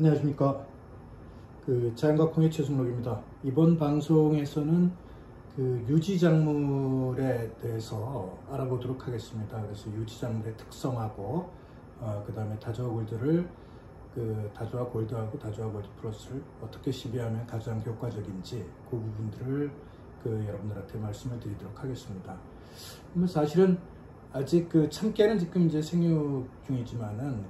안녕하십니까. 자연과학공예 최승록입니다. 이번 방송에서는 유지작물에 대해서 알아보도록 하겠습니다. 그래서 유지작물의 특성하고 그 다음에 다조화 골드를 다조화 골드하고 다조화 골드 플러스를 어떻게 시비하면 가장 효과적인지 그 부분들을 여러분들한테 말씀을 드리도록 하겠습니다. 사실은 아직 참깨는 지금 이제 생육 중이지만은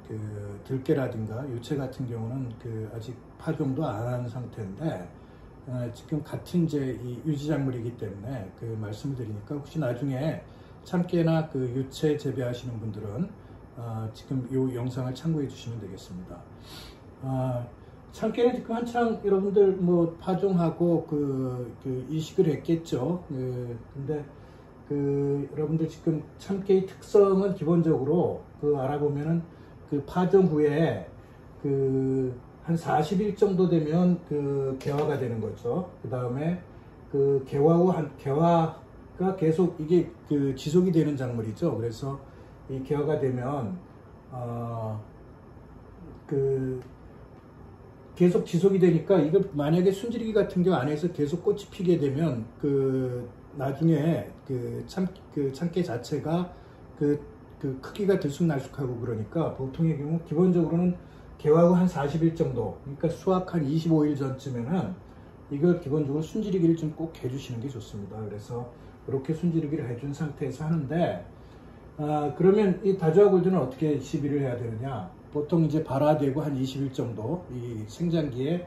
들깨라든가 유채 같은 경우는 아직 파종도 안 한 상태인데 지금 같은 이제 이 유지작물이기 때문에 말씀을 드리니까 혹시 나중에 참깨나 유채 재배하시는 분들은 지금 이 영상을 참고해 주시면 되겠습니다. 참깨는 지금 한창 여러분들 파종하고 이식을 했겠죠. 근데 여러분들 지금 참깨의 특성은 기본적으로 알아보면은 파종 후에 한 40일 정도 되면 개화가 되는 거죠. 그 다음에 개화 후 개화가 계속 이게 지속이 되는 작물이죠. 그래서 이 개화가 되면 계속 지속이 되니까 이거 만약에 순지리기 같은 경우 안에서 계속 꽃이 피게 되면 나중에 참깨 자체가 크기가 들쑥날쑥하고 그러니까 보통의 경우 기본적으로는 개화 후 한 40일 정도, 그러니까 수확 한 25일 전쯤에는 이걸 기본적으로 순지리기를 좀 꼭 해주시는 게 좋습니다. 그래서 이렇게 순지리기를 해준 상태에서 하는데 그러면 이 다조화 골드는 어떻게 시비를 해야 되느냐? 보통 이제 발화되고 한 20일 정도 이 생장기에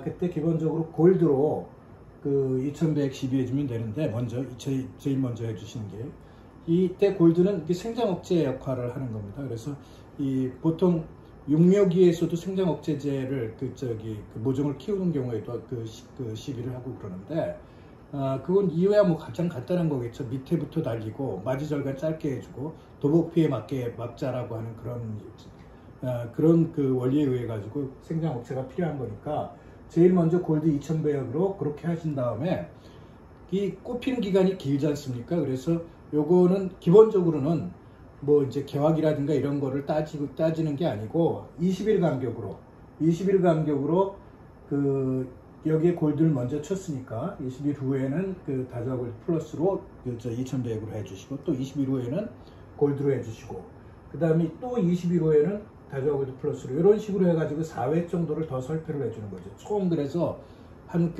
그때 기본적으로 골드로 2100 시비해주면 되는데 제일 먼저 해주시는 게 이때 골드는 생장 억제 역할을 하는 겁니다. 그래서 보통 육묘기에서도 생장 억제제를 모종을 키우는 경우에도 시비를 하고 그러는데 그건 이유야 가장 간단한 거겠죠. 밑에부터 달리고 맞이절간 짧게 해주고 도복피에 맞게 막자라고 하는 그런 원리에 의해 가지고 생장 억제가 필요한 거니까 제일 먼저 골드 2000배역으로 그렇게 하신 다음에 이 꽃피는 기간이 길지 않습니까? 그래서 요거는 기본적으로는 이제 개화기라든가 이런 거를 따지는 게 아니고 20일 간격으로 여기에 골드를 먼저 쳤으니까 20일 후에는 다조화 골드 플러스로 2000배역으로 해주시고 또 20일 후에는 골드로 해주시고 그 다음에 또 20일 후에는 다조화 골드 플러스로 이런 식으로 해가지고 4회 정도를 더 설표를 해주는 거죠. 총 그래서 한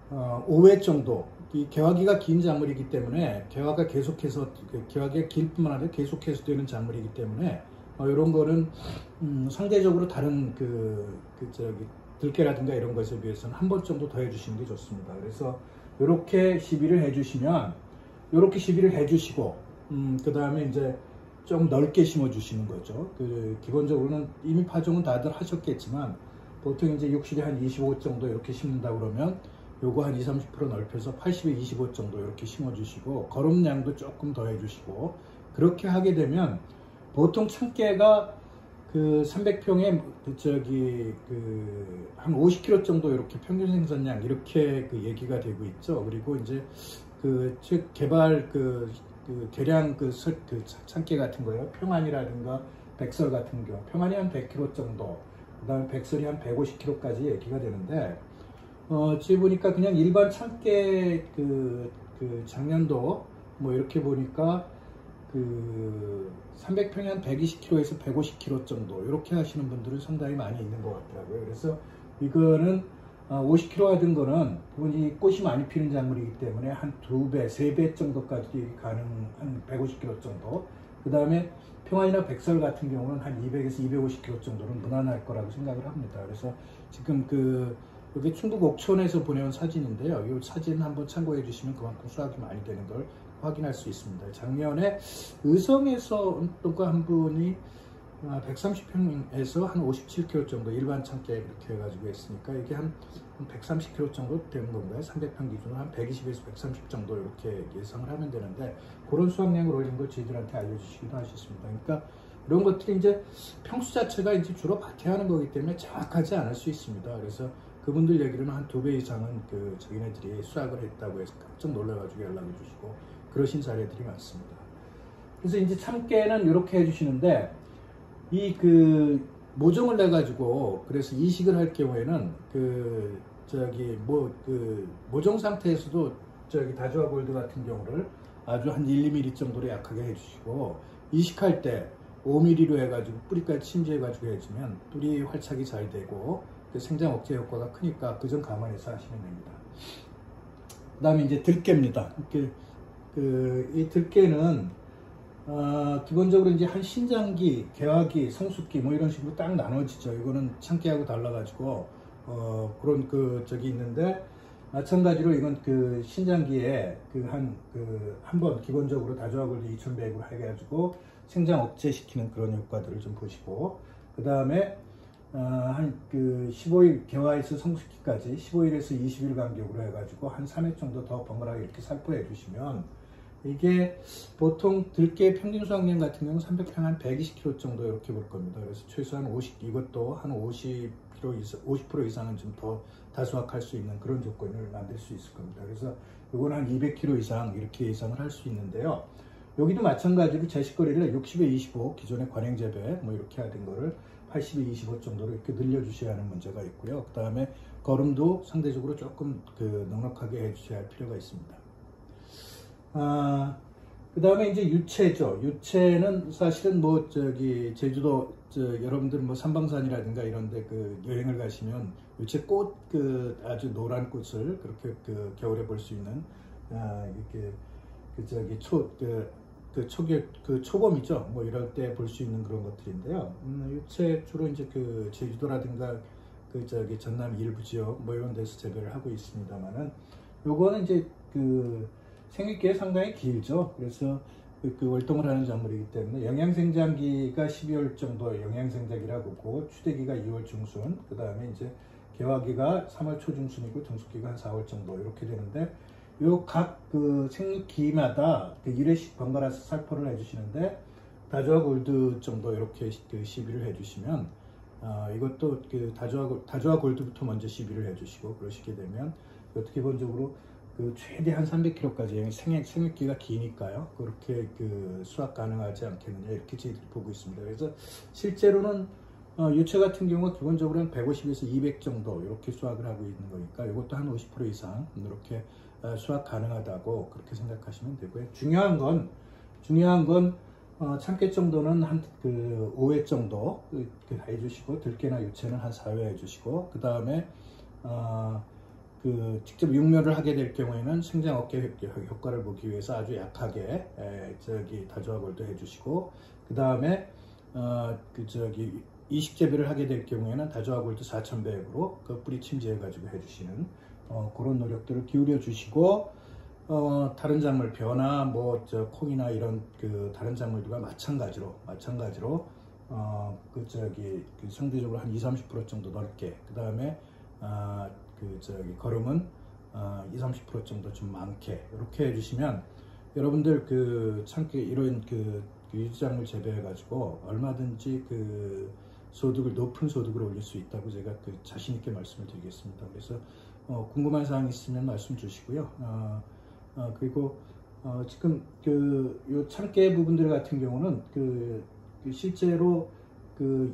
5회 정도. 이 개화기가 긴 작물이기 때문에 개화가 계속해서 개화기가 길 뿐만 아니라 계속해서 되는 작물이기 때문에 이런 거는 상대적으로 다른 들깨라든가 이런 것에 비해서는 한 번 정도 더 해주시는 게 좋습니다. 그래서 이렇게 시비를 해주시면 이렇게 시비를 해주시고 그 다음에 이제 좀 넓게 심어 주시는 거죠. 기본적으로는 이미 파종은 다들 하셨겠지만 보통 이제 60에 한 25 정도 이렇게 심는다 그러면 요거 한 20-30% 넓혀서 80에 25 정도 이렇게 심어 주시고 거름량도 조금 더 해주시고 그렇게 하게 되면 보통 참깨가 300평에 한 50kg 정도 이렇게 평균 생산량 이렇게 얘기가 되고 있죠. 그리고 이제 즉 개발 대량 참깨 같은 거요. 평안이라든가 백설 같은 경우 평안이 한 100kg 정도, 그 다음에 백설이 한 150kg까지 얘기가 되는데 지금 보니까 그냥 일반 참깨 작년도 이렇게 보니까 300평에 한 120kg에서 150kg 정도 이렇게 하시는 분들은 상당히 많이 있는 것 같더라고요. 그래서 이거는 50kg 하던 거는 이 꽃이 많이 피는 작물이기 때문에 한 2배, 3배 정도까지 가능한 150kg 정도. 그 다음에 평안이나 백설 같은 경우는 한 200에서 250kg 정도는 무난할 거라고 생각을 합니다. 그래서 지금 여기 충북 옥천에서 보내온 사진인데요. 이 사진 한번 참고해 주시면 그만큼 수확이 많이 되는 걸 확인할 수 있습니다. 작년에 의성에서 한 분이 130평에서 한 57kg 정도 일반 참깨 이렇게 해가지고 했으니까 이게 한 130kg 정도 되는 건가요? 300평 기준으로 한 120에서 130 정도 이렇게 예상을 하면 되는데 그런 수확량을 올린 걸 저희들한테 알려주시기도 하셨습니다. 그러니까 이런 것들이 이제 평수 자체가 이제 주로 밭에 하는 거기 때문에 정확하지 않을 수 있습니다. 그래서 그분들 얘기로는 한 2배 이상은 자기네들이 수확을 했다고 해서 깜짝 놀라가지고 연락을 주시고 그러신 사례들이 많습니다. 그래서 이제 참깨는 이렇게 해주시는데 모종을 내 가지고 그래서 이식을 할 경우에는 모종 상태에서도 다주아 골드 같은 경우를 아주 한 1~2mm 정도로 약하게 해주시고, 이식할 때 5mm로 해가지고 뿌리까지 침지해가지고 해주면 뿌리 활착이 잘 되고 생장 억제 효과가 크니까 그 점 감안해서 하시면 됩니다. 그 다음에 이제 들깨입니다. 이 들깨는 기본적으로 이제 한 신장기, 개화기, 성숙기 뭐 이런 식으로 딱 나눠지죠. 이거는 참깨하고 달라가지고 그런 적이 있는데, 마찬가지로 이건 신장기에 한 번 기본적으로 다주아 골드 2100으로 해가지고 생장 억제시키는 그런 효과들을 좀 보시고, 그 다음에 한 15일 개화에서 성숙기까지 15일에서 20일 간격으로 해가지고 한 3회 정도 더 번갈아가게 이렇게 살포해 주시면, 이게 보통 들깨 평균 수확량 같은 경우는 300평 한 120kg 정도 이렇게 볼 겁니다. 그래서 최소한 이것도 한 50% 이상은 좀 더 다수확할 수 있는 그런 조건을 만들 수 있을 겁니다. 그래서 이건 한 200kg 이상 이렇게 예상을 할 수 있는데요. 여기도 마찬가지로 제식거리를 60에 25 기존의 관행재배 뭐 이렇게 하던 거를 80에 25 정도로 이렇게 늘려주셔야 하는 문제가 있고요. 그 다음에 거름도 상대적으로 조금 넉넉하게 해주셔야 할 필요가 있습니다. 그 다음에 이제 유채죠. 유채는 사실은 제주도 여러분들 삼방산이라든가 이런데 여행을 가시면 유채꽃 아주 노란 꽃을 그렇게 겨울에 볼 수 있는 이렇게 초봄이죠. 뭐 이럴 때 볼 수 있는 그런 것들인데요. 유채 주로 이제 제주도라든가 전남 일부 지역 뭐 이런 데서 재배를 하고 있습니다만은, 요거는 이제 생육기가 상당히 길죠. 그래서 월동을 하는 작물이기 때문에 영양생장기가 12월 정도 영양생장기라고 보고, 추대기가 2월 중순, 그 다음에 이제 개화기가 3월 초중순이고 등숙기가 한 4월 정도 이렇게 되는데, 요 각 생육기마다 1회씩 번갈아서 살포를 해주시는데, 다주아 골드 정도 이렇게 시비를 해주시면, 이것도 다주아 골드부터 먼저 시비를 해주시고 그러시게 되면 기본적으로 최대한 300kg까지 생육기가 기니까요. 그렇게 수확 가능하지 않겠느냐 이렇게 저희들이 보고 있습니다. 그래서 실제로는 유채 같은 경우가 기본적으로 한 150에서 200 정도 이렇게 수확을 하고 있는 거니까 이것도 한 50% 이상 이렇게 수확 가능하다고 그렇게 생각하시면 되고요. 중요한 건 참깨 정도는 한 5회 정도 해주시고, 들깨나 유채는 한 4회 해주시고, 그 다음에 직접 육묘를 하게 될 경우에는 생장 억제 효과를 보기 위해서 아주 약하게 다주아 골드 해주시고, 그 다음에 이식 재배를 하게 될 경우에는 다주아 골드 4000배액으로 뿌리 침지해 가지고 해주시는 그런 노력들을 기울여 주시고, 다른 작물 벼나 콩이나 이런 다른 작물들과 마찬가지로 상대적으로 한 20~30% 정도 넓게, 그 다음에 거름은 20~30% 정도 좀 많게 이렇게 해주시면, 여러분들 참깨 이런 유지작물 재배해 가지고 얼마든지 높은 소득을 올릴 수 있다고 제가 자신 있게 말씀을 드리겠습니다. 그래서 궁금한 사항 있으면 말씀 주시고요. 그리고 지금 요 참깨 부분들 같은 경우는 실제로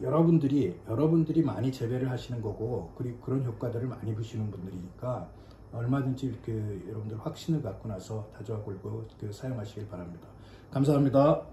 여러분들이 많이 재배를 하시는 거고, 그리고 그런 효과들을 많이 보시는 분들이니까 얼마든지 여러분들 확신을 갖고 나서 다주아 골드 사용하시길 바랍니다. 감사합니다.